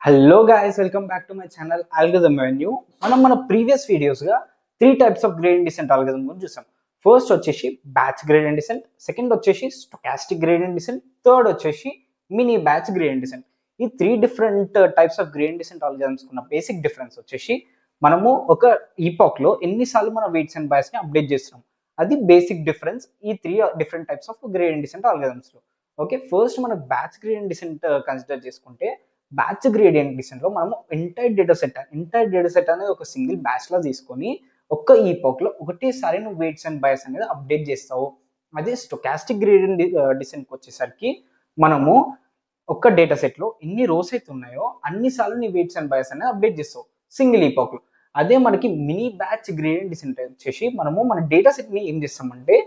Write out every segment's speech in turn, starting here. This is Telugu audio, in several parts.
Hello guys, welcome back to my channel Algorithm Avenue. మన ప్రీవియస్ వీడియోస్గా 3 types of gradient descent algorithm గురించి చూసాం. ఫస్ట్ వచ్చేసి బ్యాచ్ గ్రేడియంట్ డిసెంట్, సెకండ్ వచ్చేసి స్టొకాస్టిక్ గ్రేడియంట్ డిసెంట్, థర్డ్ వచ్చేసి మినీ బ్యాచ్ గ్రేడియంట్ డిసెంట్. ఈ 3 different types of gradient descent algorithms ఉన్న బేసిక్ డిఫరెన్స్ వచ్చేసి మనము ఒక ఈపాక్లో ఎన్నిసార్లు మన వెయిట్స్ అండ్ బయాస్ని అప్డేట్ చేస్తున్నాం, అది బేసిక్ డిఫరెన్స్ ఈ 3 different types of gradient descent ఆల్గరిథమ్స్లో. ఓకే, ఫస్ట్ మన బ్యాచ్ గ్రేడియంట్ డిసెంట్ కన్సిడర్ చేసుకుంటే బ్యాచ్ గ్రేడియంట్ డిసెంట్ లో మనము ఎంటైర్ డేటా సెట్ అనేది ఒక సింగిల్ బ్యాచ్ లా తీసుకొని ఒక్క ఈపాక్ లో ఒకటేసారి నువ్వు వెయిట్స్ అండ్ బయాస్ అనేది అప్డేట్ చేస్తావు. అదే స్టొకాస్టిక్ గ్రేడియంట్ డిసెంట్ వచ్చేసరికి మనము ఒక్క డేటా సెట్ లో ఎన్ని రోస్ అయితే ఉన్నాయో అన్నిసార్లు నీ వెయిట్స్ అండ్ బయాస్ అనేది అప్డేట్ చేస్తావు సింగిల్ ఈపాక్ లో. అదే మనకి మినీ బ్యాచ్ గ్రేడియంట్ డిసెంట్ వచ్చేసి మనము మన డేటా సెట్ ని ఏం చేస్తామంటే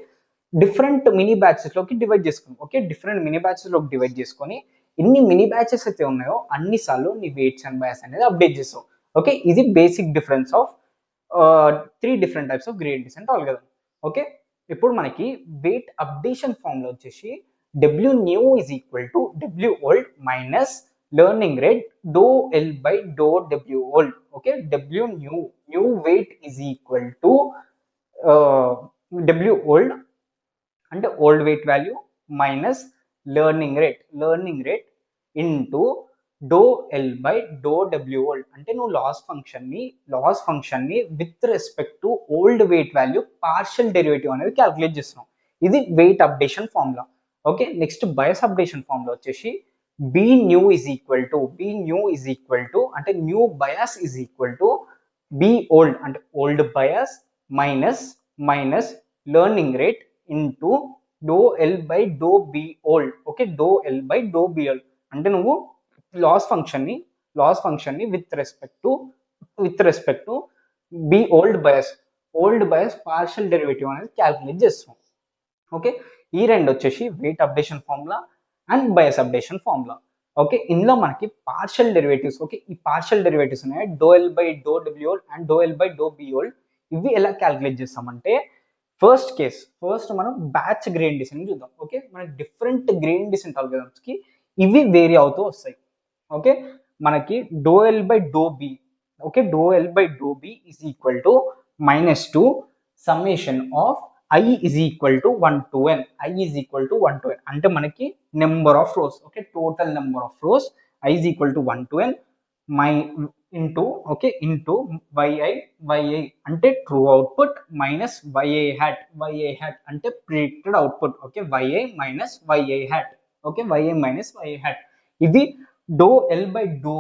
డిఫరెంట్ మినీ బ్యాచెస్ లోకి డివైడ్ చేసుకున్నాం. ఓకే, డిఫరెంట్ మినీ బ్యాచెస్ లోకి డివైడ్ చేసుకొని ఎన్ని మినీ బ్యాచెస్ అయితే ఉన్నాయో అన్నిసార్లు నీ వెయిట్స్ అండ్ బయాస్ అనేది అప్డేట్ చేస్తావు. ఓకే, ఇది basic difference of 3 different types of gradient descent algorithm. Okay, ఇప్పుడు మనకి వెయిట్ అప్డేషన్ ఫామ్ లో వచ్చేసి W new is equal to W old minus learning rate do L by do W old. Okay, W new wait is equal to W old అంటే old weight value minus learning rate into do L by do W old. అంటే నువ్వు లాస్ ఫంక్షన్ ని with respect to old weight value partial derivative అనేది క్యాల్కులేట్ చేస్తున్నాం. ఇది weight updation formula. Okay, next bias updation formula వచ్చేసి B new is equal to అంటే new bias is equal to B old అంటే old bias minus learning rate into do L by do B old. Okay, do L by do B old అంటే నువ్వు లాస్ ఫంక్షన్ ని with respect to B old bias partial derivative అనేది క్యాల్కులేట్ చేస్తున్నాం. ఓకే, ఈ రెండు వచ్చేసి weight updation formula and bias updation formula. Okay, ఇందులో మనకి పార్షియల్ డెరివేటివ్స్, ఓకే ఈ పార్షియల్ డెరివేటివ్స్ ఉన్నాయి do L by do W old and do L by do B old. ఇవి ఎలా క్యాల్కులేట్ చేస్తామంటే ఫస్ట్ మనం బ్యాచ్ గ్రేడియంట్ డిసెంట్ చూద్దాం. ఓకే, మన డిఫరెంట్ గ్రేడియంట్ డిసెంట్ ఆల్గరిథమ్స్ కి ఇవి వేరీ అవుతూ వస్తాయి. ఓకే, మనకి do L by do B, okay do L by do B is equal to -2 summation of i is equal to 1 to n. అంటే మనకి number of rows, okay total number of rows i is equal to 1 to n my into yi అంటే true output minus yi hat అంటే predicted output. Okay, yi minus yi hat. ఇది do L by do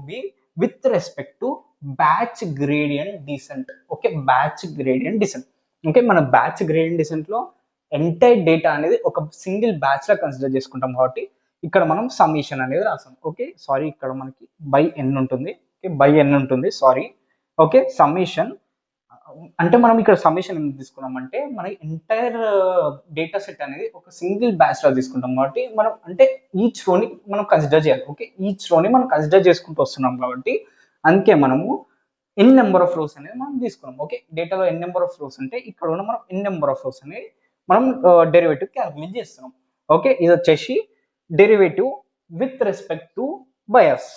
B with respect to batch gradient descent. Okay, మన బ్యాచ్ గ్రేడియంట్ డిసెంట్ లో ఎంటైర్ డేటా అనేది ఒక సింగిల్ బ్యాచ్ లా కన్సిడర్ చేసుకుంటాం కాబట్టి ఇక్కడ మనం సమ్మేషన్ అనేది రాసాం. ఓకే సారీ, ఇక్కడ మనకి బై ఎన్ ఉంటుంది. సారీ. ఓకే, సమ్మేషన్ అంటే మనం ఇక్కడ సమ్మేషన్ ఎందుకు తీసుకున్నామంటే మన ఎంటైర్ డేటా సెట్ అనేది ఒక సింగిల్ బ్యాచ్ లా తీసుకుంటాం కాబట్టి మనం అంటే ఈచ్ రోని మనం కన్సిడర్ చేయాలి. ఓకే, ఈచ్ రోని మనం కన్సిడర్ చేసుకుంటూ వస్తున్నాం కాబట్టి అందుకే మనము ఎన్ నెంబర్ ఆఫ్ రోస్ అనేది మనం తీసుకున్నాం. ఓకే, డేటాలో ఎన్ నెంబర్ ఆఫ్ రోస్ ఉంటే ఇక్కడ ఉన్న మనం ఎన్ నెంబర్ ఆఫ్ రోస్ అనేది మనం డెరివేటివ్ క్యాల్కులేట్ చేస్తున్నాం. ఓకే, ఇది వచ్చేసి derivative with respect to bias.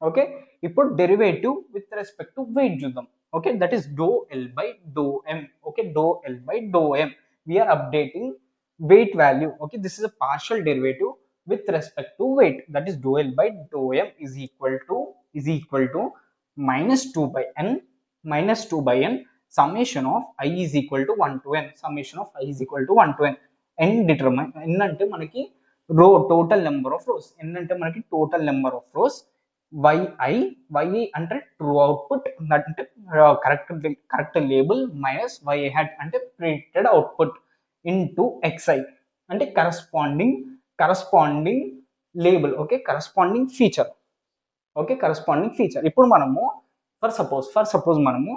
Okay, ఇప్పుడు derivative with respect to weight చూద్దాం. Okay, that is do L by do M. Okay, do L by do M we అప్డేటింగ్ weight value. Okay, this is a partial derivative with respect to weight, that is dou L by dou m is equal to -2 by n summation of I is equal to 1 to n. n determine n అంటే మనకి row total number of rows, n అంటే మనకి total number of rows, yi అంటే ట్రూ అవుట్పుట్ అంటే correct label minus yi hat అంటే ప్రిడిక్టెడ్ అవుట్పుట్ ఇంటూ xi అంటే corresponding label. Okay, corresponding feature. ఇప్పుడు మనము ఫర్ సపోజ్ మనము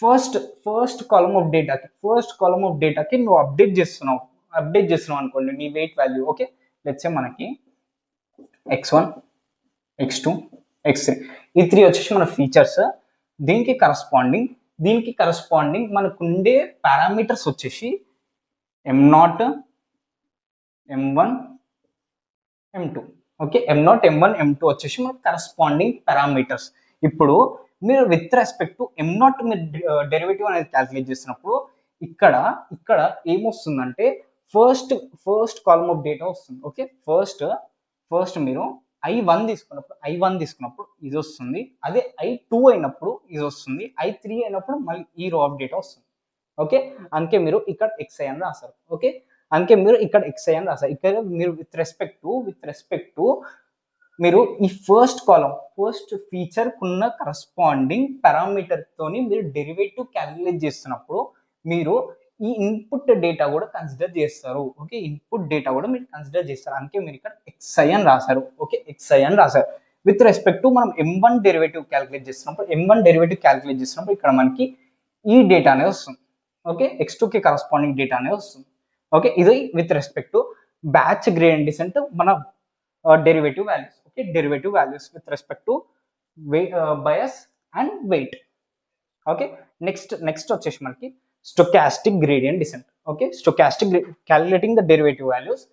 ఫస్ట్ కాలమ్ ఆఫ్ డేటాకి నువ్వు అప్డేట్ చేస్తున్నావు అనుకోండి నీ weight value. Okay, let's say మనకి x1 x2 x3 ఈ 3 వచ్చేసి మన ఫీచర్స్. దీనికి కరస్పాండింగ్ మనకు ఉండే పారామీటర్స్ వచ్చేసి m0 m1 m2. Okay m0 m1 m2 వచ్చేసి మనకి కరస్పాండింగ్ పారామీటర్స్. ఇప్పుడు మీరు విత్ రెస్పెక్ట్ టు m0 మీరు డెరివేటివ్ అనేది క్యాలిక్యులేట్ చేసినప్పుడు ఇక్కడ ఇక్కడ ఏమొస్తుందంటే ఫస్ట్ కాలమ్ ఆఫ్ డేటా వస్తుంది. ఓకే, ఫస్ట్ మీరు i1 తీసుకున్నప్పుడు ఇది వస్తుంది, అదే i2 అయినప్పుడు ఇది వస్తుంది, i3 అయినప్పుడు మళ్ళీ ఈ రో ఆఫ్ డేటా వస్తుంది. ఓకే, అందుకే మీరు ఇక్కడ xi అని రాస్తారు. ఓకే, అందుకే మీరు ఇక్కడ xi అని రాస్తారు. ఇక్కడ మీరు విత్ రెస్పెక్ట్ టు మీరు ఈ ఫస్ట్ కాలమ్ ఫస్ట్ ఫీచర్ కున్న కరస్పాండింగ్ పారామీటర్ తోని మీరు డెరివేటివ్ క్యాలిక్యులేట్ చేస్తున్నప్పుడు మీరు ఈ ఇన్పుట్ డేటా కూడా కన్సిడర్ చేస్తారు. ఓకే, ఇన్పుట్ డేటా కూడా మీరు కన్సిడర్ చేస్తారు. అందుకే మీరు ఇక్కడ xi అని రాశారు. ఓకే, xi అని రాశారు. విత్ రెస్పెక్ట్ టు మనం m1 డెరివేటివ్ క్యాలిక్యులేట్ చేస్తున్నప్పుడు ఇక్కడ మనకి ఈ డేటా అనేది వస్తుంది. ఓకే, x2 కి కరస్పాండింగ్ డేటా అనేది వస్తుంది. ఓకే, ఇది with respect to batch gradient descent మన derivative values. Okay, derivative values with respect to bias and weight. Okay, next వచ్చేసి మనకి stochastic gradient descent. Okay, calculating the derivative values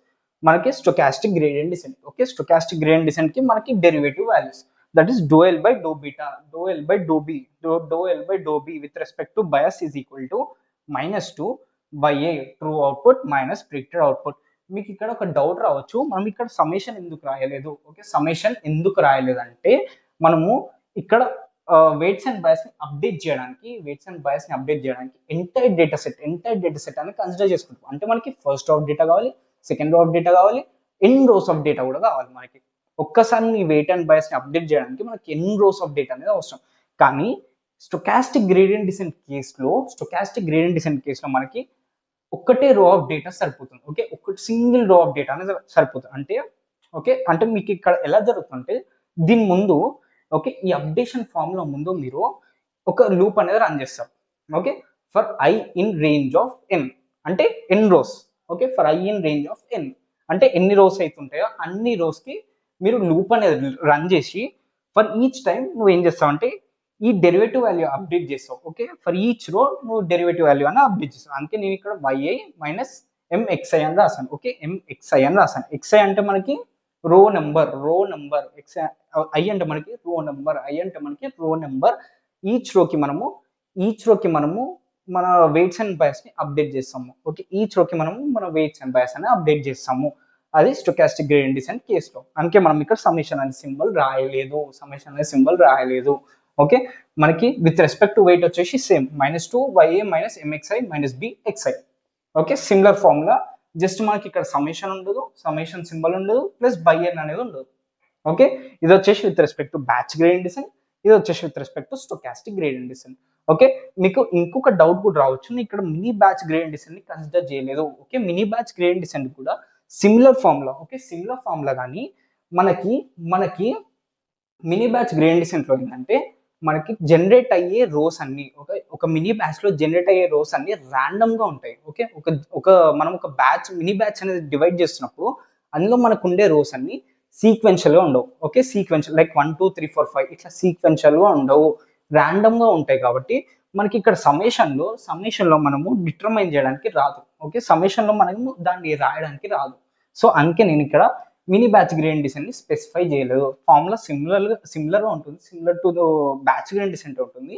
మనకి stochastic gradient descent. Okay, stochastic gradient descent కి మనకి derivative values that is dou L by dou beta, dou L by dou b with respect to bias is equal to -2 ya true output minus predicted output. మీకు ఇక్కడ ఒక డౌట్ రావచ్చు, మనం ఇక్కడ సమ్మేషన్ ఎందుకు రాయలేదు? ఓకే, సమ్మేషన్ ఎందుకు రాయలేదంటే మనము ఇక్కడ వెయిట్స్ అండ్ బయాస్ ని అప్డేట్ చేయడానికి ఎంటైర్ డేటా సెట్ అని కన్సిడర్ చేసుకుంటాం. అంటే మనకి ఫస్ట్ రో ఆఫ్ డేటా కావాలి, సెకండ్ రో ఆఫ్ డేటా కావాలి, ఎన్ రోస్ ఆఫ్ డేటా కూడా కావాలి. మనకి ఒక్కసారి వెయిట్ అండ్ బయాస్ ని అప్డేట్ చేయడానికి మనకి ఎన్ రోస్ ఆఫ్ డేటా అనేది అవసరం. కానీ స్టోకాస్టిక్ గ్రేడియంట్ డిసెంట్ కేసులో మనకి ఒక్కటే రో ఆఫ్ డేటా సరిపోతుంది. ఓకే, ఒకటి సింగిల్ రో ఆఫ్ డేటా అనేది సరిపోతుంది. అంటే మీకు ఇక్కడ ఎలా జరుగుతుందంటే దీని ముందు ఓకే ఈ అప్డేషన్ ఫామ్ లో ముందు మీరు ఒక లూప్ అనేది రన్ చేస్తారు. Okay, for i in range of n అంటే n rows. Okay, for i in range of n అంటే ఎన్ని రోస్ అయితే ఉంటాయో అన్ని రోస్ కి మీరు లూప్ అనేది రన్ చేసి ఫర్ ఈచ్ టైం నువ్వు ఏం చేస్తావు అంటే ఈ డెరివేటివ్ వాల్యూ అప్డేట్ చేస్తావు. ఓకే, ఫర్ ఈచ్ రో నువ్వు డెరివేటివ్ వాల్యూ అని అప్డేట్ చేస్తావు. అందుకే నేను ఇక్కడ yi మైనస్ mxi అని రాసాను. ఓకే, mxi అని రాసాను. xi అంటే మనకి రో నెంబర్ i అంటే మనకి రో నెంబర్ ఈచ్ రోకి మనము మన వెయిట్స్ అండ్ బయాస్ ని అప్డేట్ చేస్తాము. ఓకే, ఈచ్ రోకి మనము మన వెయిట్స్ అండ్ బయాస్ అని అప్డేట్ చేస్తాము. అది స్టోకాస్టిక్ గ్రేడియంట్ డిసెంట్ కేసులో. అందుకే మనం ఇక్కడ సమ్మేషన్ అనే సింబల్ రాయలేదు. ఓకే, మనకి విత్ రెస్పెక్ట్ టు వెయిట్ వచ్చేసి same -2 ya minus mxi minus bxi. Okay, similar formula, just మనకి ఇక్కడ సమ్మేషన్ ఉండదు, సమ్మేషన్ సింబల్ ఉండదు, ప్లస్ బై ఎన్ అనేది ఉండదు. ఓకే, ఇది వచ్చేసి with respect to batch gradient descent, ఇది వచ్చేసి with respect to stochastic gradient descent. Okay, మీకు ఇంకొక డౌట్ కూడా రావచ్చు, నేను ఇక్కడ మినీ బ్యాచ్ గ్రేడియంట్ డిసెంట్ ని కన్సిడర్ చేయలేదు. Okay, mini batch gradient descent కూడా similar formula. Okay, similar formula కానీ మనకి మినీ బ్యాచ్ గ్రేడియంట్ డిసెంట్ లో ఏంటంటే మనకి జనరేట్ అయ్యే రోస్ అన్ని ఒక మినీ బ్యాచ్ లో జనరేట్ అయ్యే రోస్ అన్ని ర్యాండమ్ గా ఉంటాయి. ఓకే, మనం ఒక మినీ బ్యాచ్ అనేది డివైడ్ చేస్తున్నప్పుడు అందులో మనకు ఉండే రోస్ అన్ని సీక్వెన్షియల్ గా ఉండవు. ఓకే, సీక్వెన్షియల్ లైక్ 1 2 3 4 5 ఇట్లా సీక్వెన్షియల్ గా ఉండవు, ర్యాండమ్ గా ఉంటాయి. కాబట్టి మనకి ఇక్కడ సమ్మేషన్ లో మనము డిటర్మైన్ చేయడానికి రాదు. ఓకే, సమ్మేషన్ లో మనము దాన్ని రాయడానికి రాదు. సో అందుకే నేను ఇక్కడ మినీ బ్యాచ్ గ్రేడియంట్ డిసెంట్ ని స్పెసిఫై చేయలేదు. ఫార్ములా సిమిలర్ గా ఉంటుంది, similar to batch gradient descent ఉంటుంది.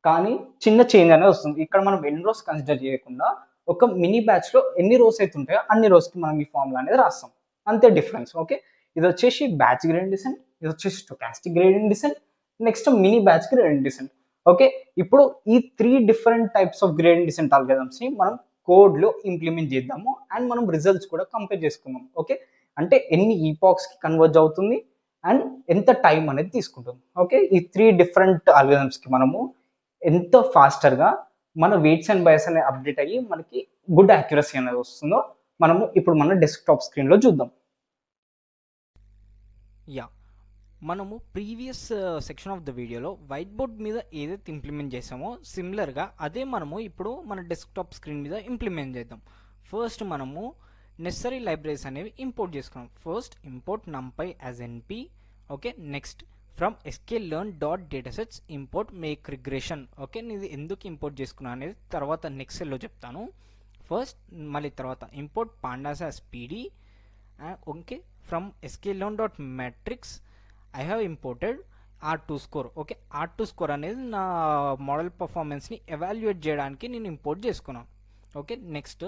కానీ చిన్న చేంజ్ అనేది వస్తుంది. ఇక్కడ మనం ఎన్ని రోస్ కన్సిడర్ చేయకుండా ఒక మినీ బ్యాచ్ లో ఎన్ని రోస్ అయితే ఉంటాయో అన్ని రోస్ కి మనం ఈ ఫార్ములా అనేది రాస్తాం, అంతే డిఫరెన్స్. ఓకే, ఇది వచ్చేసి బ్యాచ్ గ్రేడియంట్ డిసెంట్, ఇది వచ్చేసి stochastic gradient descent, next mini batch gradient descent. Okay, ఇప్పుడు ఈ 3 different types of gradient descent algorithms ని మనం కోడ్ లో ఇంప్లిమెంట్ చేద్దాము అండ్ మనం రిజల్ట్స్ కూడా కంపేర్ చేసుకుందాం. ఓకే, అంటే ఎన్ని ఈపాక్స్ కి కన్వర్జ్ అవుతుంది అండ్ ఎంత టైం అనేది తీసుకుంటుంది. ఓకే, ఈ 3 డిఫరెంట్ అల్గారిథమ్స్ కి మనము ఎంత ఫాస్టర్ గా మన వెయిట్స్ అండ్ బయాస్ అనేది అప్డేట్ అయ్యి మనకి గుడ్ యాక్యురసీ అనేది వస్తుందో మనము ఇప్పుడు మన డెస్క్టాప్ స్క్రీన్ లో చూద్దాం. మనము ప్రీవియస్ సెక్షన్ ఆఫ్ ద వీడియోలో వైట్ బోర్డ్ మీద ఏదైతే ఇంప్లిమెంట్ చేసామో సిమిలర్గా అదే మనము ఇప్పుడు మన డెస్క్టాప్ స్క్రీన్ మీద ఇంప్లిమెంట్ చేద్దాం. ఫస్ట్ మనము నెసరీ లైబ్రరీస్ అనేవి ఇంపోర్ట్ చేసుకున్నాం. First import numpy as np. Okay, next from sklearn.datasets import make regression. Okay, నేను ఎందుకు ఇంపోర్ట్ చేసుకున్నా అనేది తర్వాత నెక్స్ట్ సెల్లో చెప్తాను. ఫస్ట్ మళ్ళీ తర్వాత import pandas as pd. Okay, from sklearn.matrix I have imported R2 score. Okay, R2 score అనేది నా మోడల్ పర్ఫార్మెన్స్ని ఎవాల్యుయేట్ చేయడానికి నేను ఇంపోర్ట్ చేసుకున్నాను. Okay, next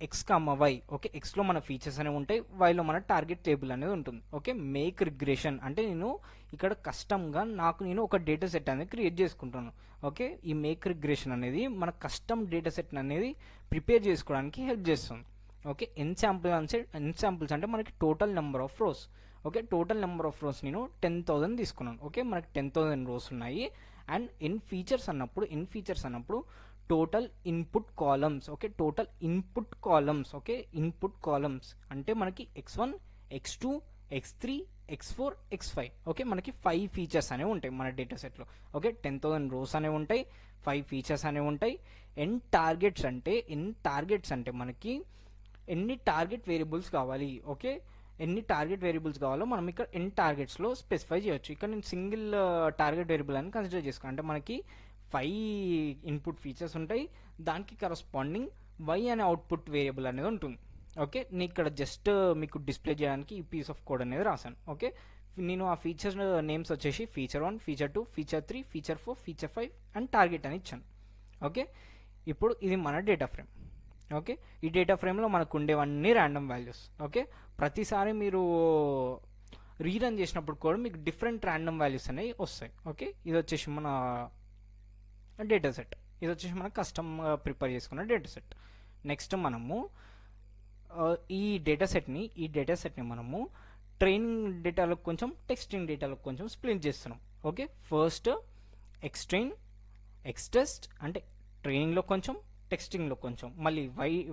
x comma y. Okay, ఎక్స్లో మన ఫీచర్స్ అనేవి ఉంటాయి, వైలో మన టార్గెట్ టేబుల్ అనేది ఉంటుంది. ఓకే, మేక్ రిగ్రెషన్ అంటే నేను ఇక్కడ కస్టమ్గా నేను ఒక డేటా సెట్ అనేది క్రియేట్ చేసుకుంటాను. ఓకే, ఈ మేక్ రిగ్రెషన్ అనేది మన కస్టమ్ డేటా సెట్ అనేది ప్రిపేర్ చేసుకోవడానికి హెల్ప్ చేస్తుంది. ఓకే, ఎన్ శాంపుల్స్ అంటే మనకి total number of rows. Okay, total number of rose నేను 10,000 తీసుకున్నాను. ఓకే, మనకి 10,000 రోస్ ఉన్నాయి. అండ్ ఇన్ ఫీచర్స్ అన్నప్పుడు total input columns. Okay, total input columns. Okay, input columns అంటే మనకి x1, x2, x3, x4, x5. Okay, మనకి 5 ఫీచర్స్ అనేవి ఉంటాయి మన డేటా సెట్లో. ఓకే, 10,000 రోస్ అనేవి ఉంటాయి, 5 ఫీచర్స్ అనేవి ఉంటాయి. ఎన్ టార్గెట్స్ అంటే మనకి ఎన్ని టార్గెట్ వేరియబుల్స్ కావాలి. ఓకే, ఎన్ని టార్గెట్ వేరియబుల్స్ కావాలో మనం ఇక్కడ ఎన్ టార్గెట్స్లో స్పెసిఫై చేయొచ్చు. ఇక్కడ నేను సింగిల్ టార్గెట్ వేరియబుల్ అని కన్సిడర్ చేసుకోను. అంటే మనకి 5 ఇన్పుట్ ఫీచర్స్ ఉంటాయి, దానికి కరస్పాండింగ్ y అనే అవుట్పుట్ వేరియబుల్ అనేది ఉంటుంది. ఓకే, నేను ఇక్కడ జస్ట్ మీకు డిస్ప్లే చేయడానికి ఈ పీస్ ఆఫ్ కోడ్ అనేది రాశాను. ఓకే, నేను ఆ ఫీచర్ నేమ్స్ వచ్చేసి feature 1, feature 2, feature 3, feature 4, feature 5 and target అని ఇచ్చాను. ఓకే, ఇప్పుడు ఇది మన డేటా ఫ్రేమ్. ఓకే, ఈ డేటా ఫ్రేమ్లో మనకు ఉండేవన్నీ ర్యాండమ్ వాల్యూస్. ఓకే, ప్రతిసారి మీరు రీరన్ చేసినప్పుడు కూడా మీకు డిఫరెంట్ ర్యాండమ్ వాల్యూస్ అనేవి వస్తాయి. ఓకే, ఇది వచ్చేసి మన డేటా సెట్, ఇది వచ్చేసి మనం కస్టమ్ ప్రిపేర్ చేసుకున్న డేటా సెట్. నెక్స్ట్ మనము ఈ డేటా సెట్ని మనము ట్రైనింగ్ డేటాలకు కొంచెం, టెస్టింగ్ డేటాలకు కొంచెం స్ప్లిట్ చేస్తున్నాం. ఓకే, ఫస్ట్ ఎక్స్ట్రైన్, ఎక్స్టెస్ట్ అంటే ట్రైనింగ్లో కొంచెం, టెస్టింగ్లో కొంచెం, మళ్ళీ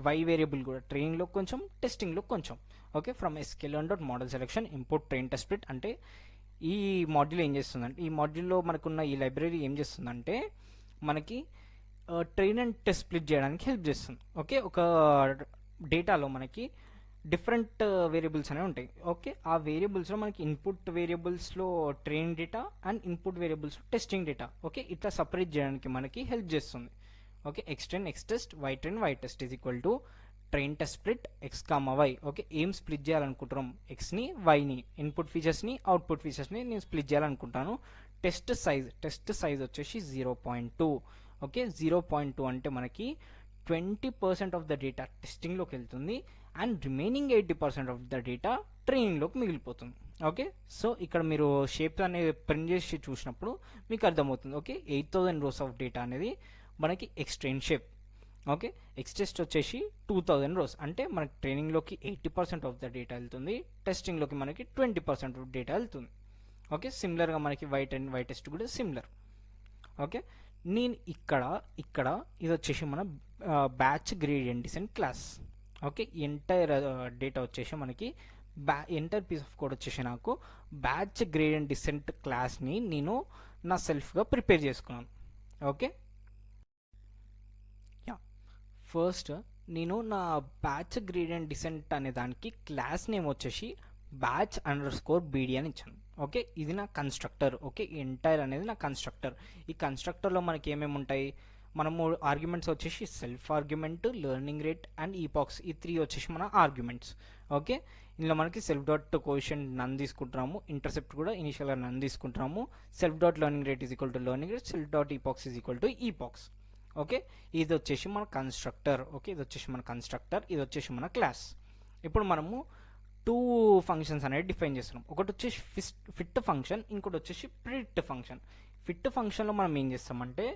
వై వేరియబుల్ కూడా ట్రైనింగ్లో కొంచెం, టెస్టింగ్లో కొంచెం. Okay, from sklearn.model selection import train test split అంటే ఈ మాడ్యూల్ ఏం చేస్తుందంటే, ఈ మాడ్యూల్లో మనకున్న ఈ లైబ్రరీ ఏం చేస్తుందంటే మనకి ట్రైన్ అండ్ టెస్ట్ స్ప్లిట్ చేయడానికి హెల్ప్ చేస్తుంది. ఓకే, ఒక డేటాలో మనకి డిఫరెంట్ వేరియబుల్స్ అనేవి ఉంటాయి. ఓకే, ఆ వేరియబుల్స్లో మనకి ఇన్పుట్ వేరియబుల్స్లో ట్రైన్ డేటా అండ్ ఇన్పుట్ వేరియబుల్స్లో టెస్టింగ్ డేటా. ఓకే, ఇట్లా సపరేట్ చేయడానికి మనకి హెల్ప్ చేస్తుంది. Okay, x train, x test, y test is equal to train test split x comma y. Okay, ఏం స్ప్లిట్ చేయాలనుకుంటున్నాం, ఎక్స్ని, వైని, ఇన్పుట్ ఫీచర్స్ని, అవుట్పుట్ ఫీచర్స్ని నేను స్ప్లిట్ చేయాలనుకుంటాను. టెస్ట్ సైజ్ వచ్చేసి 0.2. ఓకే, 0.2 అంటే మనకి 20% ఆఫ్ ద డేటా టెస్టింగ్లోకి వెళ్తుంది and remaining 80% of the data ట్రైనింగ్లోకి మిగిలిపోతుంది. ఓకే, సో ఇక్కడ మీరు షేప్ అనేది ప్రింట్ చేసి చూసినప్పుడు మీకు అర్థమవుతుంది. ఓకే, 8,000 రోస్ ఆఫ్ డేటా అనేది మనకి ఎక్స్ట్రైన్ షేప్. ఓకే, ఎక్స్టెస్ట్ వచ్చేసి 2,000 రోస్ అంటే మనకి ట్రైనింగ్లోకి 80% ఆఫ్ ద డేటా వెళ్తుంది, టెస్టింగ్లోకి మనకి 20% ఆఫ్ డేటా వెళ్తుంది. ఓకే, సిమిలర్గా మనకి వై టెస్ట్ కూడా సిమిలర్. ఓకే, నేను ఇక్కడ ఇది వచ్చేసి మన batch gradient descent class. Okay, entire data వచ్చేసి మనకి ఎంటైర్ పీస్ ఆఫ్ కోడ్ వచ్చేసి నాకు బ్యాచ్ గ్రేడియంట్ డిసెంట్ క్లాస్ని నేను నా సెల్ఫ్గా ప్రిపేర్ చేసుకున్నాను. ఓకే, ఫస్ట్ నేను నా బ్యాచ్ గ్రేడియంట్ డిసెంట్ అనే దానికి క్లాస్ నేమ్ వచ్చేసి batch_bd అని ఇచ్చాను. ఓకే, ఇది నా కన్స్ట్రక్టర్. ఓకే, ఎంటైర్ అనేది నా కన్స్ట్రక్టర్. ఈ కన్స్ట్రక్టర్లో మనకి ఏమేమి ఉంటాయి, మనము ఆర్గ్యుమెంట్స్ వచ్చేసి self argument, learning rate and epochs, ఈ 3 వచ్చేసి మన ఆర్గ్యుమెంట్స్. ఓకే, ఇందులో మనకి సెల్ఫ్ డాట్ కోఎఫిషియంట్ నన్ తీసుకుంటున్నాము, ఇంటర్సెప్ట్ కూడా ఇనిషియల్గా నన్ తీసుకుంటున్నాము, self dot learning rate is equal to learning rate, self dot epochs is equal to epochs. Okay, ఇది వచ్చేసి మన కన్స్ట్రక్టర్. ఓకే, ఇది వచ్చేసి మన కన్స్ట్రక్టర్, ఇది వచ్చేసి మన క్లాస్. ఇప్పుడు మనము 2 ఫంక్షన్స్ అనేది డిఫైన్ చేస్తున్నాం. ఒకటి వచ్చేసి ఫిట్ ఫంక్షన్, ఇంకోటి వచ్చేసి ప్రిడిక్ట్ ఫంక్షన్. ఫిట్ ఫంక్షన్లో మనం ఏం చేస్తామంటే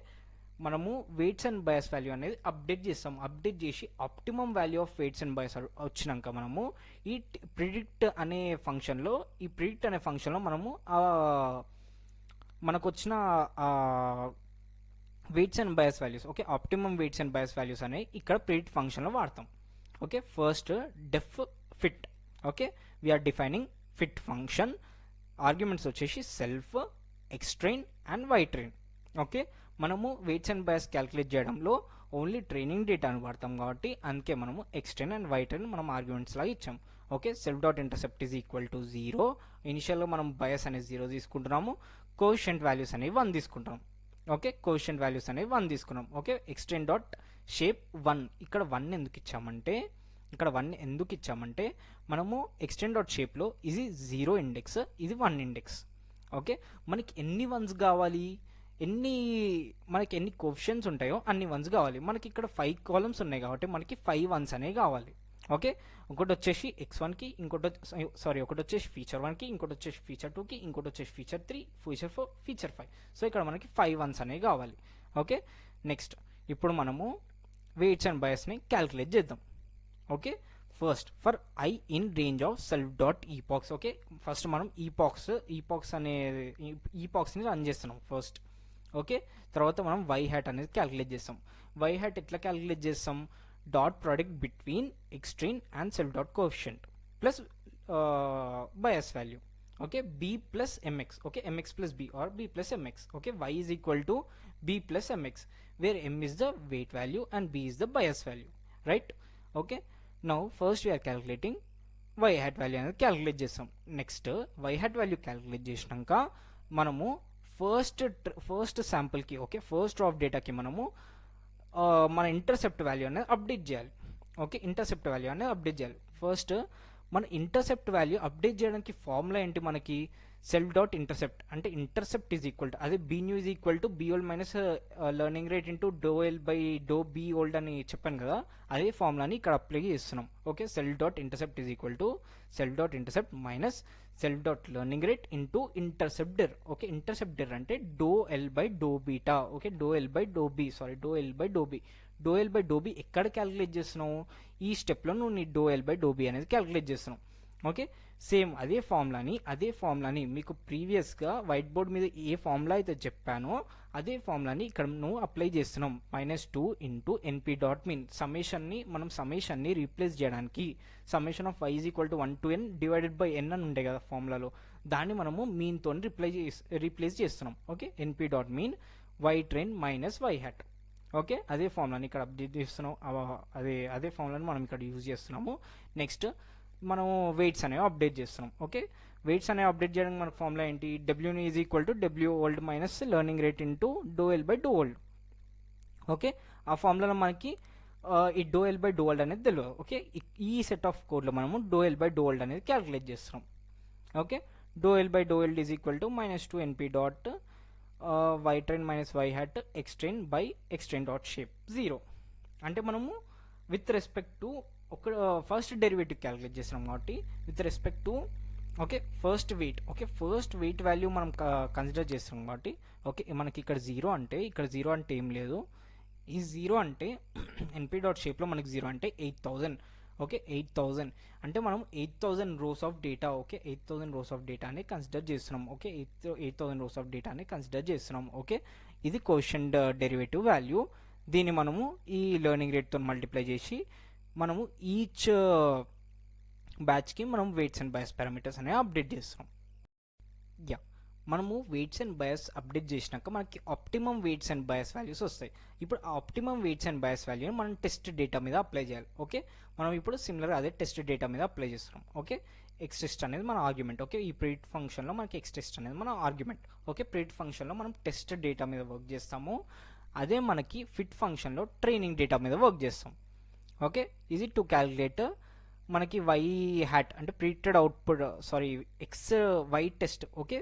మనము వెయిట్స్ అండ్ బయాస్ వాల్యూ అనేది అప్డేట్ చేస్తాం. అప్డేట్ చేసి optimum value of weights and bias వచ్చినాక మనము ఈ ప్రిడిక్ట్ అనే ఫంక్షన్లో మనము మనకు వచ్చిన weights and bias values, okay, optimum weights and bias values అనేవి ఇక్కడ ప్రిడిక్ట్ ఫంక్షన్లో వాడతాం. Okay, first def fit. Okay, we're defining fit function. Arguments వచ్చేసి self, x train and y train. Okay, మనము వెయిట్స్ అండ్ బయాస్ క్యాలిక్యులేట్ చేయడంలో ఓన్లీ ట్రైనింగ్ డేటాను వాడతాం కాబట్టి అందుకే మనము ఎక్స్ట్రైన్ అండ్ వై ట్రైన్ మనం ఆర్గ్యుమెంట్స్ లాగా ఇచ్చాం. Okay, self dot intercept is equal to 0. ఇనిషియల్గా మనం బయాస్ అనేది 0 తీసుకుంటున్నాము, కోఎఫిషియంట్ వాల్యూస్ అనేవి 1 తీసుకుంటున్నాం. ఓకే, కోఎఫిషియంట్ వాల్యూస్ అనేవి 1 తీసుకున్నాం. Okay, extend dot shape 1. ఇక్కడ 1 ఎందుకు ఇచ్చామంటే ఇక్కడ 1 ఎందుకు ఇచ్చామంటే మనము ఎక్స్టెండ్ డాట్ షేప్లో ఇది 0 ఇండెక్స్, ఇది 1 ఇండెక్స్. ఓకే, మనకి ఎన్ని వన్స్ కావాలి, మనకి ఎన్ని కోఎఫిషియెంట్స్ ఉంటాయో అన్ని వన్స్ కావాలి. మనకి ఇక్కడ 5 కాలమ్స్ ఉన్నాయి కాబట్టి మనకి 5 వన్స్ అనేవి కావాలి. ఓకే, ఒకటి వచ్చేసి x1కి, ఒకటి వచ్చేసి ఫీచర్ 1కి, ఇంకోటి వచ్చేసి ఫీచర్ 2కి, ఇంకోటి వచ్చేసి ఫీచర్ 3, ఫీచర్ 4, ఫీచర్ 5. సో ఇక్కడ మనకి 5 వన్స్ అనేవి కావాలి. ఓకే, నెక్స్ట్ ఇప్పుడు మనము వెయిట్స్ అండ్ బయాస్ని క్యాల్కులేట్ చేద్దాం. Okay, first for i in range of self dot epochs. Okay, first మనం ఈపాక్స్ని రన్ చేస్తున్నాం ఫస్ట్. ఓకే, తర్వాత మనం వై హ్యాట్ అనేది క్యాల్కులేట్ చేస్తాం. వై హ్యాట్ ఎట్లా క్యాల్కులేట్ చేస్తాం, dot product between x train and self dot coefficient plus bias value. Okay, b plus mx. Okay, mx plus b or b plus mx. Okay, y is equal to b plus mx, where m is the weight value and b is the bias value, right? Okay, now first we are calculating y hat value అనేది క్యాల్కులేట్ చేస్తాం. Next y hat value calculate చేసినాక మనము ఫస్ట్ శాంపుల్కి, ఓకే, ఫస్ట్ ఆఫ్ డేటాకి మనము మన ఇంటర్సెప్ట్ వాల్యూ అనేది అప్డేట్ చేయాలి. ఓకే, ఇంటర్సెప్ట్ వాల్యూ అనేది అప్డేట్ చేయాలి. ఫస్ట్ మన ఇంటర్సెప్ట్ వాల్యూ అప్డేట్ చేయడానికి ఫార్ములా ఏంటి, మనకి సెల్ఫ్ డాట్ ఇంటర్సెప్ట్ అంటే ఇంటర్సెప్ట్ ఈజ్ ఈక్వల్ టు, అదే B new is equal to B old minus learning rate into do L by do B old అని చెప్పాను కదా, అదే ఫార్ములాని ఇక్కడ అప్లై చేస్తున్నాం. Okay, self dot intercept is equal to self dot intercept minus self dot learning rate into intercept der. Okay, intercept der అంటే do L by do beta. Okay, do L by do B, do L by do B. Do L by do B ఎక్కడ క్యాలిక్యులేట్ చేస్తున్నావు, ఈ స్టెప్లో నువ్వు నీ do L by do B అనేది క్యాలిక్యులేట్ చేస్తున్నావు. ఓకే, సేమ్ అదే ఫార్ములాని మీకు ప్రీవియస్గా వైట్ బోర్డ్ మీద ఏ ఫార్ములా అయితే చెప్పానో అదే ఫార్ములాని ఇక్కడ నువ్వు అప్లై చేస్తున్నాం. -2 ఇంటూ ఎన్పీ డాట్ మీన్ సమ్మేషన్ని రీప్లేస్ చేయడానికి summation of y is equal to 1 to n divided by n అని ఉండే కదా ఫార్ములాలో, దాన్ని మనము మీన్తో రీప్లేస్ చేస్తున్నాం. Okay, np dot mean y train minus y hat. Okay, అదే ఫార్ములాని ఇక్కడ అప్డేట్ చేస్తున్నాం, అదే ఫార్ములాని మనం ఇక్కడ యూజ్ చేస్తున్నాము. నెక్స్ట్ మనము వెయిట్స్ అనేవి అప్డేట్ చేస్తున్నాం. ఓకే, వెయిట్స్ అనేవి అప్డేట్ చేయడానికి మన ఫార్ములా ఏంటి, డబ్ల్యూని is equal to W old minus learning rate into do L by do old. Okay, ఆ ఫార్ములాలో మనకి ఈ do L by do old అనేది తెలియదు. ఓకే, ఈ సెట్ ఆఫ్ కోడ్లో మనము do L by do old అనేది క్యాల్కులేట్ చేస్తున్నాం. Okay, do L by do old is equal to -2 np dot y train minus y hat x train by x train dot shape 0. అంటే మనము విత్ రెస్పెక్ట్ టు ఒక ఫస్ట్ డెరివేటివ్ క్యాలిక్యులేట్ చేస్తున్నాం కాబట్టి with respect to okay first weight. Okay, first weight value మనం కన్సిడర్ చేస్తున్నాం కాబట్టి ఓకే మనకి ఇక్కడ 0 అంటే ఏం లేదు. ఈ 0 అంటే ఎన్పీ డాట్ షేప్లో మనకి 0 అంటే 8000. ఓకే, 8000 అంటే మనం 8000 rows of data. Okay, 8000 rows of డేటాని కన్సిడర్ చేస్తున్నాం. ఓకే, 8000 రోస్ ఆఫ్ డేటాని కన్సిడర్ చేస్తున్నాం. ఓకే, ఇది కోషంట్ డెరివేటివ్ వాల్యూ. దీన్ని మనము ఈ లెర్నింగ్ రేట్తో మల్టిప్లై చేసి మనము ఈచ్ బ్యాచ్కి మనం వెయిట్స్ అండ్ బయాస్ పారామీటర్స్ అనేవి అప్డేట్ చేస్తున్నాం. మనము వెయిట్స్ అండ్ బయాస్ అప్డేట్ చేసినాక మనకి optimum weights and bias values వస్తాయి. ఇప్పుడు ఆ ఆప్టిమమ్ వెయిట్స్ అండ్ బయాస్ వాల్యూని మనం టెస్ట్ డేటా మీద అప్లై చేయాలి. ఓకే, మనం ఇప్పుడు సిమిలర్గా అదే టెస్ట్ డేటా మీద అప్లై చేస్తున్నాం. ఓకే, ఎక్స్టెస్ట్ అనేది మన ఆర్గ్యుమెంట్. ఓకే, ఈ ప్రీట్ ఫంక్షన్లో మనకి ఎక్స్టెస్ట్ అనేది మన ఆర్గ్యుమెంట్. ఓకే, ప్రీట్ ఫంక్షన్లో మనం టెస్ట్ డేటా మీద వర్క్ చేస్తాము, అదే మనకి ఫిట్ ఫంక్షన్లో ట్రైనింగ్ డేటా మీద వర్క్ చేస్తాం. ఓకే, ఇది టు క్యాలిక్యులేట్ మనకి వై హ్యాట్ అంటే ప్రీటెడ్ అవుట్పుట్ వై టెస్ట్. ఓకే,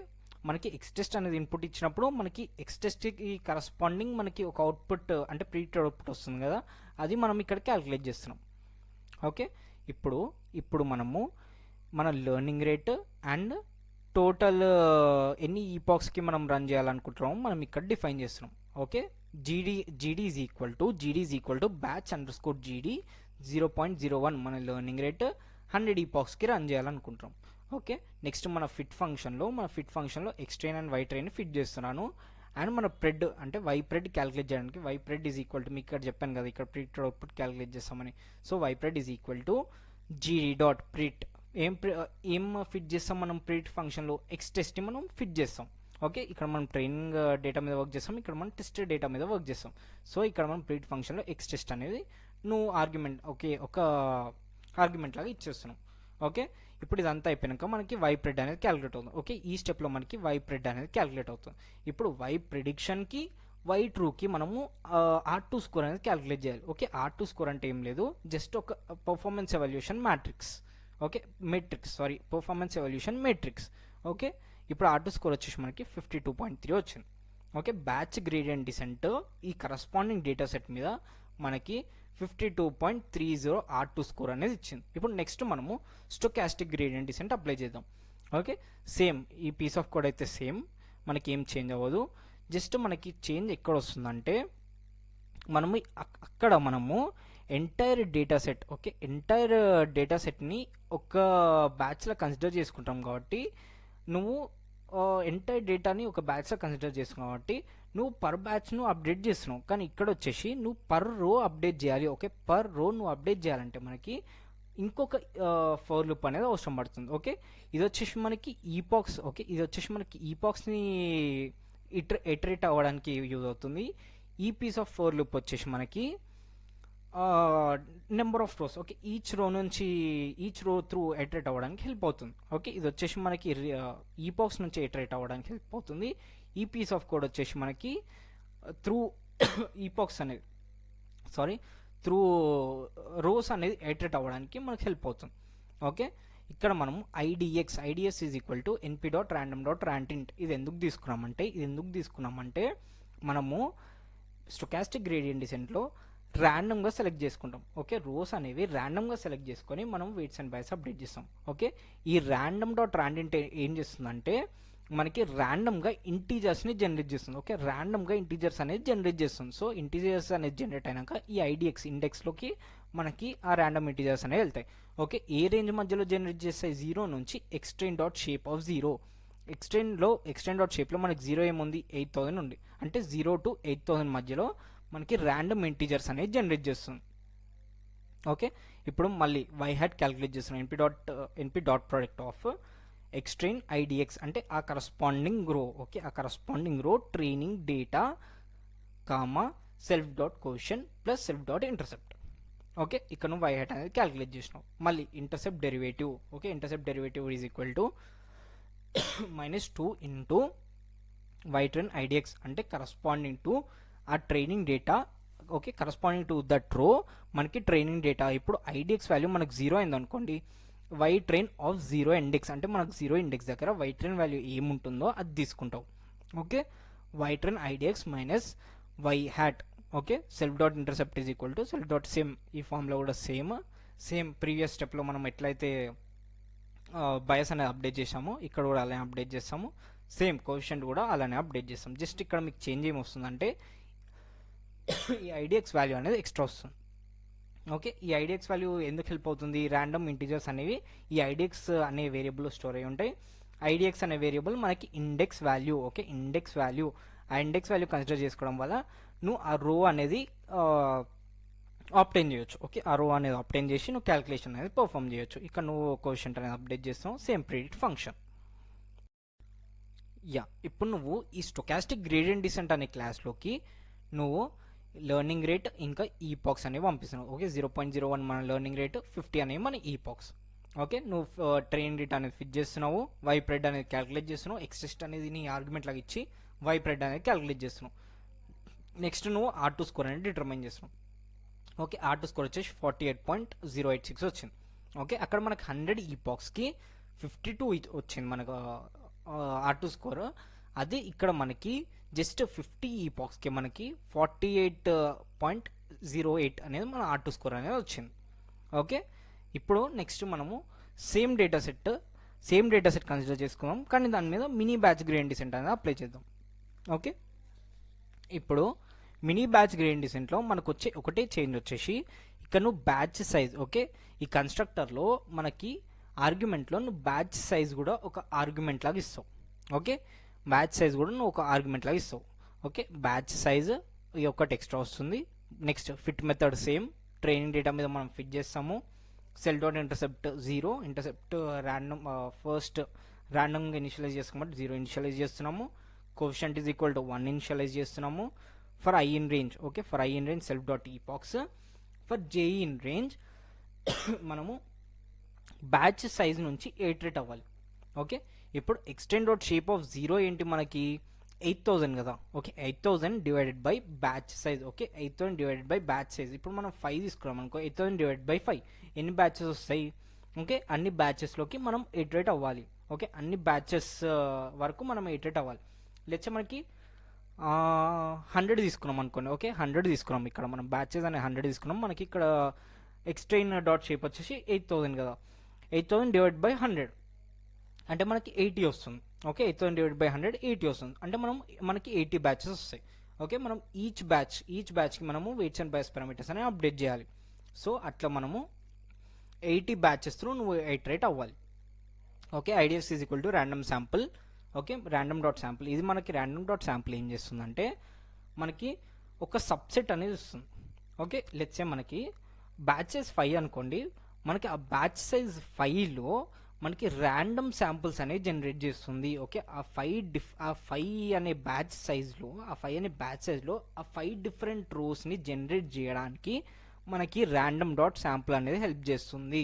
మనకి ఎక్స్ టెస్ట్ అనేది ఇన్పుట్ ఇచ్చినప్పుడు మనకి ఎక్స్ టెస్ట్కి కరస్పాండింగ్ మనకి ఒక అవుట్పుట్ అంటే ప్రీటెడ్ అవుట్పుట్ వస్తుంది కదా, అది మనం ఇక్కడ క్యాలిక్యులేట్ చేస్తున్నాం. ఓకే, ఇప్పుడు మనము మన లెర్నింగ్ రేట్ అండ్ టోటల్ ఎన్ని ఈపాక్స్కి మనం రన్ చేయాలనుకుంటున్నామో మనం ఇక్కడ డిఫైన్ చేస్తున్నాం. Okay, GD is equal to batch underscore GD 0.01 మన లెర్నింగ్ రేట్ 100 ఈపాక్స్కి రన్ చేయాలనుకుంటున్నాం. ఓకే, నెక్స్ట్ మన ఫిట్ ఫంక్షన్లో x train and y train fit చేస్తున్నాను. అండ్ మన ప్రెడ్ అంటే వై ప్రెడ్ క్యాలిక్యులేట్ చేయడానికి y pred is equal to మీకు ఇక్కడ చెప్పాను కదా ఇక్కడ ప్రీటెడ్ అవుట్పుట్ క్యాలిక్యులేట్ చేస్తామని. So y pred is equal to GD dot predict ఏం ఫిట్ చేస్తాం మనం ప్రీట్ ఫంక్షన్లో ఎక్స్ టెస్ట్ని మనం ఫిట్ చేస్తాం. ఓకే, ఇక్కడ మనం ట్రైనింగ్ డేటా మీద వర్క్ చేస్తాం, ఇక్కడ మనం టెస్ట్ డేటా మీద వర్క్ చేస్తాం. సో ఇక్కడ మనం ప్రీట్ ఫంక్షన్లో ఎక్స్ టెస్ట్ అనేది నువ్వు ఆర్గ్యుమెంట్ ఒక ఆర్గ్యుమెంట్ లాగా ఇచ్చేస్తున్నాం. ఓకే, ఇప్పుడు ఇదంతా అయిపోయాక మనకి వై ప్రెడ్ అనేది క్యాలిక్యులేట్ అవుతుంది. ఓకే, ఈ స్టెప్లో మనకి వై ప్రెడ్ అనేది క్యాలిక్యులేట్ అవుతుంది. ఇప్పుడు వై ప్రిడిక్షన్కి వై ట్రూకి మనము R2 స్కోర్ అనేది క్యాలిక్యులేట్ చేయాలి. ఓకే, R2 స్కోర్ అంటే ఏం లేదు, జస్ట్ ఒక performance evaluation matrix. Okay, performance evaluation metrics. Okay, ఇప్పుడు R2 స్కోర్ వచ్చేసి మనకి 52.3 వచ్చింది. ఓకే, బ్యాచ్ గ్రేడియంట్ డిసెంట్ ఈ కరస్పాండింగ్ డేటా సెట్ మీద మనకి 52.30 R2 స్కోర్ అనేది ఇచ్చింది. ఇప్పుడు నెక్స్ట్ మనము స్టోకాస్టిక్ గ్రేడియంట్ డిసెంట్ అప్లై చేద్దాం. ఓకే, సేమ్ ఈ పీస్ ఆఫ్ కోడ్ అయితే సేమ్, మనకి ఏం చేంజ్ అవ్వదు. జస్ట్ మనకి చేంజ్ ఎక్కడ వస్తుందంటే మనము అక్కడ మనము entire data set, okay, entire data సెట్ని ఒక బ్యాచ్లో కన్సిడర్ చేసుకుంటాం కాబట్టి నువ్వు ఎంటైర్ డేటాని ఒక బ్యాచ్లో కన్సిడర్ చేసుకున్నావు కాబట్టి నువ్వు పర్ బ్యాచ్ను అప్డేట్ చేస్తున్నావు. కానీ ఇక్కడ వచ్చేసి నువ్వు పర్ రో అప్డేట్ చేయాలి. ఓకే, పర్ రో నువ్వు అప్డేట్ చేయాలంటే మనకి ఇంకొక ఫర్ లూప్ అనేది అవసరం పడుతుంది. ఓకే, ఇది వచ్చేసి మనకి ఈపాక్స్. ఓకే, ఇది వచ్చేసి మనకి ఈపాక్స్ని ఇటరేట్ అవ్వడానికి యూజ్ అవుతుంది. ఈ పీస్ ఆఫ్ ఫర్ లూప్ వచ్చేసి మనకి number of rows, okay, each row through iterate అవ్వడానికి హెల్ప్ అవుతుంది. ఓకే, ఇది వచ్చేసి మనకి ఈపాక్స్ నుంచి ఇటరేట్ అవ్వడానికి హెల్ప్ అవుతుంది. ఈ పీస్ ఆఫ్ కోడ్ వచ్చేసి మనకి త్రూ ఈపాక్స్ అనేది త్రూ రోస్ అనేది ఇటరేట్ అవ్వడానికి మనకి హెల్ప్ అవుతుంది. ఓకే, ఇక్కడ మనము ఐడిఎక్స్ ఈజ్ ఈక్వల్ టు np.random.rantent ఇది ఎందుకు తీసుకున్నామంటే మనము స్టోకాస్టిక్ గ్రేడియంట్ డిసెంట్లో ర్యాండమ్గా సెలెక్ట్ చేసుకుంటాం. ఓకే, రోస్ అనేవి ర్యాండమ్గా సెలెక్ట్ చేసుకొని మనం వెయిట్స్ అండ్ బైస్ అప్డేట్ చేస్తాం. ఓకే, ఈ random.rantent ఏం చేస్తుందంటే మనకి ర్యాండమ్గా ఇంటీజర్స్ని జనరేట్ చేస్తుంది. ఓకే, ర్యాండమ్గా ఇంటీజర్స్ అనేది జనరేట్ చేస్తుంది. సో ఇంటీజర్స్ అనేది జనరేట్ అయినాక ఈ ఐడిఎక్స్ ఇండెక్స్లోకి మనకి ఆ ర్యాండమ్ ఇంటీజర్స్ అనేవి వెళ్తాయి. ఓకే, ఏ రేంజ్ మధ్యలో జనరేట్ చేస్తాయి? 0 నుంచి extend.shape extend.shapeలో మనకి 0 ఏముంది? 8000 ఉంది. అంటే 0 to 8000 మధ్యలో మనకి ర్యాండమ్ ఇంటీజర్స్ అనేది జనరేట్ చేస్తుంది. ఓకే, ఇప్పుడు మళ్ళీ y hat క్యాలిక్యులేట్ చేస్తున్నాం. np.product of extend idx అంటే ఆ కరస్పాండింగ్ రో. ఓకే, ఆ కరస్పాండింగ్ రో training data comma self.quotient plus self.intercept. Okay, ఇక్కడ నువ్వు y hat అనేది క్యాలిక్యులేట్ చేసినావు. మళ్ళీ intercept derivative. Okay, intercept derivative is equal to -2 into ytrain idx అంటే కరస్పాండింగ్ టు ఆ training data. Okay, corresponding to that రో మనకి ట్రైనింగ్ డేటా. ఇప్పుడు ఐడిఎక్స్ వాల్యూ మనకు 0 అయింది అనుకోండి, ytrain ఆఫ్ 0 ఇండెక్స్ అంటే మనకు 0 ఇండెక్స్ దగ్గర ytrain వాల్యూ ఏముంటుందో అది తీసుకుంటావు. Okay, ytrain idx minus y hat. Okay, self.intercept is equal to self.sim. ఈ ఫామ్లో కూడా సేమ్ ప్రీవియస్ స్టెప్లో మనం ఎట్లయితే బయాస్ అనేది అప్డేట్ చేసామో ఇక్కడ కూడా అలానే అప్డేట్ చేస్తాము. సేమ్ కోఎఫిషియంట్ కూడా అలానే అప్డేట్ చేస్తాం. జస్ట్ ఇక్కడ మీకు చేంజ్ ఏమొస్తుందంటే ఈ ఐడిఎక్స్ వాల్యూ అనేది ఎక్స్ట్రా వస్తుంది. ఓకే, ఈ ఐడిఎక్స్ వాల్యూ ఎందుకు హెల్ప్ అవుతుంది? ర్యాండమ్ ఇంటీజర్స్ అనేవి ఈ ఐడిఎక్స్ అనే వేరియబుల్ స్టోర్ అయి ఉంటాయి. ఐడిఎక్స్ అనే వేరియబుల్ మనకి index value. Okay, index value consider చేసుకోవడం వల్ల నువ్వు ఆ రో అనేది ఆప్టైన్ చేయొచ్చు. ఓకే, ఆ రో అనేది ఆప్టైన్ చేసి నువ్వు క్యాలిక్యులేషన్ అనేది పర్ఫామ్ చేయొచ్చు. ఇక్కడ నువ్వు కోఎఫిషియంట్ అనేది అప్డేట్ చేస్తావు. Same predict function. ఇప్పుడు నువ్వు ఈ స్టోకాస్టిక్ గ్రేడియంట్ డిసెంట్ అనే క్లాస్లోకి నువ్వు లెర్నింగ్ రేట్ ఇంకా ఈపాక్స్ అనేవి పంపిస్తున్నావు. ఓకే, 0.01 మన లెర్నింగ్ రేట్, 50 అనేవి మన ఈపాక్స్. ఓకే, నువ్వు ట్రైనింగ్ డేటా అనేది ఫిట్ చేస్తున్నావు, వైప్రెడ్ అనేది క్యాలిక్యులేట్ చేస్తున్నావు, ఎక్స్టెస్ట్ అనేది నీ ఆర్గ్యుమెంట్ లాగా ఇచ్చి వైప్రెడ్ అనేది క్యాలిక్యులేట్ చేస్తున్నావు. నెక్స్ట్ నువ్వు R2 స్కోర్ అనేది డిటర్మైన్ చేస్తున్నావు. ఓకే, R2 స్కోర్ వచ్చేసి 48.086 వచ్చింది. ఓకే, అక్కడ మనకు 100 ఈపాక్స్కి 52 వచ్చింది మనకు R2 స్కోర్. అదే ఇక్కడ మనకి జస్ట్ 50 ఈపాక్స్కి మనకి 48.08 అనేది మన R2 స్కోర్ అనేది వచ్చింది. ఓకే, ఇప్పుడు నెక్స్ట్ మనము సేమ్ డేటా సెట్ కన్సిడర్ చేసుకుందాం, కానీ దాని మీద మినీ బ్యాచ్ గ్రేడియంట్ డిసెంట్ అనేది అప్లై చేద్దాం. ఓకే, ఇప్పుడు మినీ బ్యాచ్ గ్రేడియంట్ డిసెంట్లో మనకు వచ్చే ఒకటే చేంజ్ వచ్చేసి ఇక్కడ నువ్వు బ్యాచ్ సైజ్. ఓకే, ఈ కన్స్ట్రక్టర్లో మనకి ఆర్గ్యుమెంట్లో నువ్వు బ్యాచ్ సైజ్ కూడా ఒక ఆర్గ్యుమెంట్ లాగా ఇస్తావు. ఓకే, బ్యాచ్ సైజ్ కూడా నువ్వు ఒక ఆర్గ్యుమెంట్ లాగా ఇస్తావు. ఓకే, బ్యాచ్ సైజ్ ఈ ఒక్కటి ఎక్స్ట్రా వస్తుంది. Next fit method same, training data మీద మనం ఫిట్ చేస్తాము. self.intercept 0, ఇంటర్సెప్ట్ ర్యాండమ్ ఫస్ట్ ర్యాండమ్గా ఇనిషియలైజ్ చేసుకోమంటే 0 ఇనిషియలైజ్ చేస్తున్నాము. Coefficient is equal to 1 initialize చేస్తున్నాము. For i in range, okay, for i in range self.epochs. For j in range మనము బ్యాచ్ సైజ్ నుంచి ఇటరేట్ అవ్వాలి. ఓకే, ఇప్పుడు extend.shape of 0 ఏంటి? మనకి 8,000 కదా. Okay, 8,000 divided by batch size. Okay, 8,000 divided by batch size. ఇప్పుడు మనం 5 తీసుకున్నాం అనుకో, 8,000 డివైడెడ్ బై 5 ఎన్ని బ్యాచెస్ వస్తాయి? ఓకే, అన్ని బ్యాచెస్లోకి మనం ఇటరేట్ అవ్వాలి. ఓకే, అన్ని బ్యాచెస్ వరకు మనం ఇటరేట్ అవ్వాలి. లేకపోతే మనకి 100 తీసుకున్నాం అనుకోండి. ఓకే, 100 తీసుకున్నాం, ఇక్కడ మనం బ్యాచెస్ అనే 100 తీసుకున్నాం. మనకి ఇక్కడ ఎక్స్ట్రైన్ డాట్ షేప్ వచ్చేసి 8,000 కదా. 8,000 డివైడ్ బై 100 అంటే మనకి 80 వస్తుంది. ఓకే, 8,000 డివైడ్ బై 100 80 వస్తుంది. అంటే మనకి 80 బ్యాచెస్ వస్తాయి. ఓకే, మనం ఈచ్ బ్యాచ్కి మనము వెయిట్స్ అండ్ బయాస్ పారామీటర్స్ అని అప్డేట్ చేయాలి. సో అట్లా మనము 80 బ్యాచెస్ త్రూ నువ్వు ఇటరేట్ అవ్వాలి. Okay, IDF is equal to random sample. Okay, random dot sample. ఇది మనకి ర్యాండమ్ డాట్ శాంపుల్ ఏం చేస్తుందంటే మనకి ఒక సబ్సెట్ అనేది ఇస్తుంది. ఓకే, లెట్స్ సే మనకి బ్యాచెస్ 5 అనుకోండి. మనకి ఆ బ్యాచ్ సైజ్ 5లో మనకి ర్యాండమ్ శాంపుల్స్ అనేవి జనరేట్ చేస్తుంది. ఓకే, ఆ 5 అనే బ్యాచ్ సైజ్లో ఆ 5 డిఫరెంట్ రోస్ని జనరేట్ చేయడానికి మనకి ర్యాండమ్ డాట్ శాంపుల్ అనేది హెల్ప్ చేస్తుంది.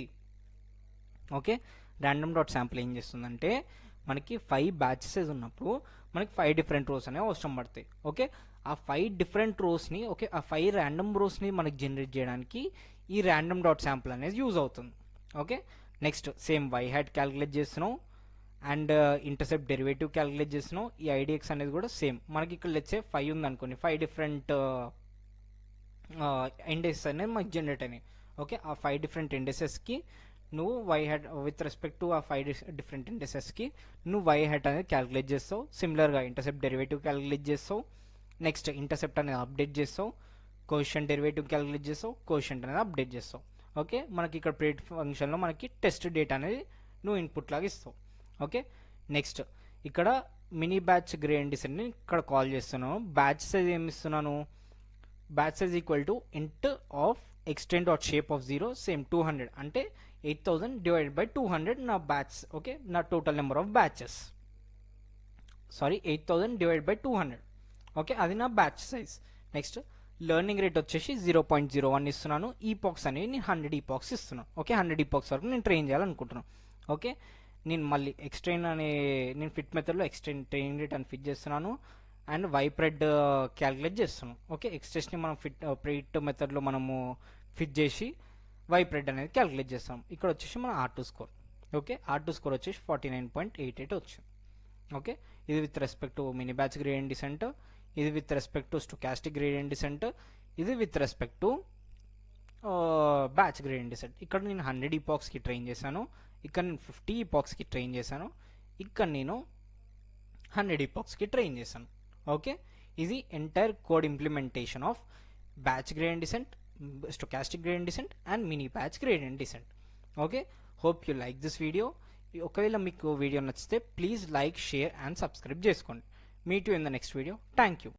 ఓకే, ర్యాండమ్ డాట్ శాంపుల్ ఏం చేస్తుందంటే మనకి 5 బ్యాచ్ సైజ్ ఉన్నప్పుడు మనకి 5 డిఫరెంట్ రోస్ అనేవి అవసరం పడతాయి. ఓకే, ఆ 5 డిఫరెంట్ రోస్ని ఆ 5 ర్యాండమ్ రోస్ని మనకి జనరేట్ చేయడానికి ఈ ర్యాండమ్ డాట్ శాంపుల్ అనేది యూజ్ అవుతుంది. Okay, next same Y hat calculate చేస్తున్నాం అండ్ ఇంటర్సెప్ట్ డెరివేటివ్ క్యాలిక్యులేట్ చేస్తున్నాం. ఈ ఐడిఎక్స్ అనేది కూడా సేమ్. మనకి ఇక్కడ లెట్స్ సే 5 ఉంది అనుకోండి, 5 డిఫరెంట్ ఇండెక్సెస్ అనేది మనకి జనరేట్ అయినాయి. ఓకే, ఆ 5 డిఫరెంట్ ఇండెక్సెస్కి నువ్వు Y hat with respect to ఆ 5 డిఫరెంట్ ఇండెక్సెస్కి నువ్వు వై హ్యాట్ అనేది క్యాలిక్యులేట్ చేస్తావు. సిమిలర్గా ఇంటర్సెప్ట్ డెరివేటివ్ క్యాలిక్యులేట్ చేస్తావు. నెక్స్ట్ ఇంటర్సెప్ట్ అనేది అప్డేట్ చేస్తావు. కోషియంట్ డెరివేటివ్ క్యాలిక్యులేట్ చేస్తావు. కోషియంట్ అనేది అప్డేట్ చేస్తావు. ఓకే, మనకి ఇక్కడ ప్రేట్ ఫంక్షన్లో మనకి టెస్ట్ డేటా అనేది నువ్వు ఇన్పుట్ లాగా ఇస్తావు. ఓకే, నెక్స్ట్ ఇక్కడ మినీ బ్యాచ్ గ్రేడ్ డిసెంట్ని ఇక్కడ కాల్ చేస్తున్నాను. బ్యాచ్ సైజ్ ఏమి ఇస్తున్నాను? బ్యాచ్ సైజ్ ఈక్వల్ టు ఇంట్ of extend dot shape of 0 same 200 అంటే 8,000 డివైడెడ్ బై 200 నా బ్యాచ్. ఓకే, నా total number of batches. 8,000 divided by 200. Okay, అది నా batch size. Next learning rate వచ్చేసి 0.01 ఇస్తున్నాను. ఈపాక్స్ అనేవి నేను 100 ఈపాక్స్ ఇస్తున్నాను. ఓకే, 100 ఈపాక్స్ వరకు నేను ట్రైన్ చేయాలనుకుంటున్నాను. ఓకే, నేను మళ్ళీ ఎక్స్ట్రైన్ అనే నేను ఫిట్ మెథడ్లో ట్రైన్ రేట్ అని ఫిట్ చేస్తున్నాను అండ్ వైప్రెడ్ క్యాలిక్యులేట్ చేస్తున్నాను. ఓకే, ఎక్స్టెస్ని మనం ఫిట్ మెథడ్లో మనము ఫిట్ చేసి వైప్రెడ్ అనేది క్యాలిక్యులేట్ చేస్తాం. ఇక్కడ వచ్చేసి మన R2 score. Okay, R2 score వచ్చేసి 49.88 వచ్చింది. ఓకే, ఇది with respect to mini batch gradient descent, ఇది with respect to stochastic gradient descent, ఇది with respect to batch gradient descent. ఇక్కడ నేను 100 ఈపాక్స్కి ట్రైన్ చేశాను. ఇక్కడ నేను 50 ఈపాక్స్కి ట్రైన్ చేశాను. ఇక్కడ నేను 100 ఈపాక్స్కి ట్రైన్ చేశాను. ఓకే, ఇది entire code implementation of batch gradient descent, stochastic gradient descent and mini batch gradient descent. Okay, hope you like this video. ఒకవేళ మీకు వీడియో నచ్చితే please like, share and subscribe చేసుకోండి. Meet you in the next video. Thank you.